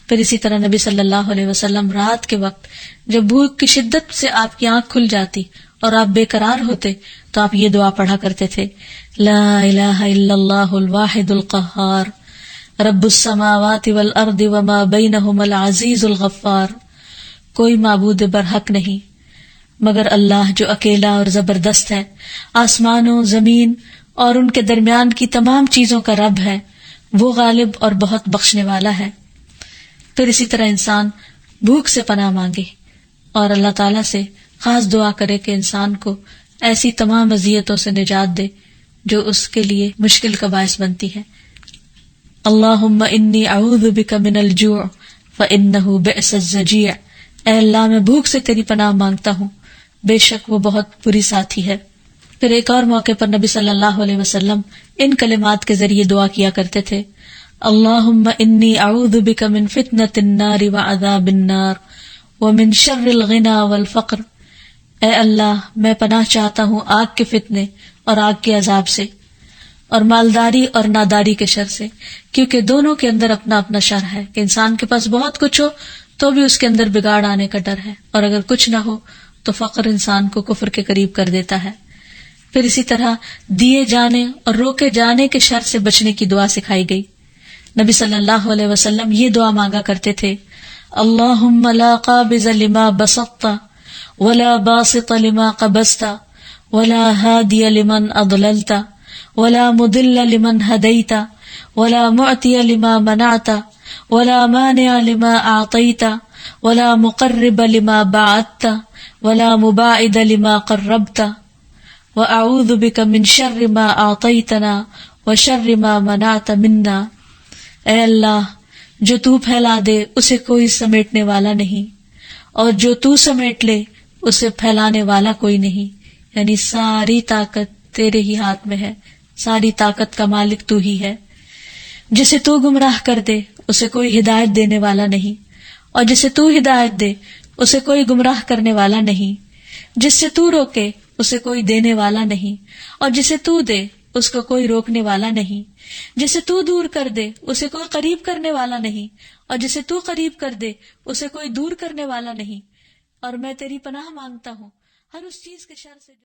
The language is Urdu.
پھر اسی طرح نبی صلی اللہ علیہ وسلم رات کے وقت جب بھوک کی شدت سے آپ کی آنکھ کھل جاتی اور آپ بے قرار ہوتے تو آپ یہ دعا پڑھا کرتے تھے، لا الہ الا اللہ الواحد القہار رب السماوات والارض وما بینہما العزیز الغفار، کوئی معبود برحق نہیں مگر اللہ جو اکیلا اور زبردست ہے، آسمانوں، زمین اور ان کے درمیان کی تمام چیزوں کا رب ہے، وہ غالب اور بہت بخشنے والا ہے۔ پھر اسی طرح انسان بھوک سے پناہ مانگے اور اللہ تعالیٰ سے خاص دعا کرے کہ انسان کو ایسی تمام اذیتوں سے نجات دے جو اس کے لیے مشکل کا باعث بنتی ہے۔ اللہم انی اعوذ بک من الجوع فانہ بئس الضجیع، اے اللہ میں بھوک سے تیری پناہ مانگتا ہوں، بے شک وہ بہت بری ساتھی ہے۔ پھر ایک اور موقع پر نبی صلی اللہ علیہ وسلم ان کلمات کے ذریعے دعا کیا کرتے تھے، اللہم انی اعوذ بک من فتنۃ النار وعذاب النار ومن شر الغنی والفقر، اے اللہ میں پناہ چاہتا ہوں آگ کے فتنے اور آگ کے عذاب سے اور مالداری اور ناداری کے شر سے، کیونکہ دونوں کے اندر اپنا اپنا شر ہے کہ انسان کے پاس بہت کچھ ہو تو بھی اس کے اندر بگاڑ آنے کا ڈر ہے، اور اگر کچھ نہ ہو تو فقر انسان کو کفر کے قریب کر دیتا ہے۔ پھر اسی طرح دیے جانے اور روکے جانے کے شر سے بچنے کی دعا سکھائی گئی۔ نبی صلی اللہ علیہ وسلم یہ دعا مانگا کرتے تھے، اللہم لا قابض لما بسطت ولا باسط لما قبضت ولا ہادی لمن اضللت ولا مضل لمن ہدیت ولا معطی لما منعت ولا مانع لما اعطیت ولا مقرب لما بعدت ولا مباعد لما قربت وَأَعُوذُ بِكَ مِن شَرِّ مَا أَعْطَيْتَنَا وَشَرِّ مَا مَنَعْتَ مِنَّا، اے اللہ جو تو پھیلا دے اسے کوئی سمیٹنے والا نہیں، اور جو تو سمیٹ لے اسے پھیلانے والا کوئی نہیں، یعنی ساری طاقت تیرے ہی ہاتھ میں ہے، ساری طاقت کا مالک تو ہی ہے۔ جسے تو گمراہ کر دے اسے کوئی ہدایت دینے والا نہیں، اور جسے تو ہدایت دے اسے کوئی گمراہ کرنے والا نہیں، جس سے تو روکے اسے کوئی دینے والا نہیں، اور جسے تو دے اس کو کوئی روکنے والا نہیں، جسے تو دور کر دے اسے کوئی قریب کرنے والا نہیں، اور جسے تو قریب کر دے اسے کوئی دور کرنے والا نہیں، اور میں تیری پناہ مانگتا ہوں ہر اس چیز کے شر سے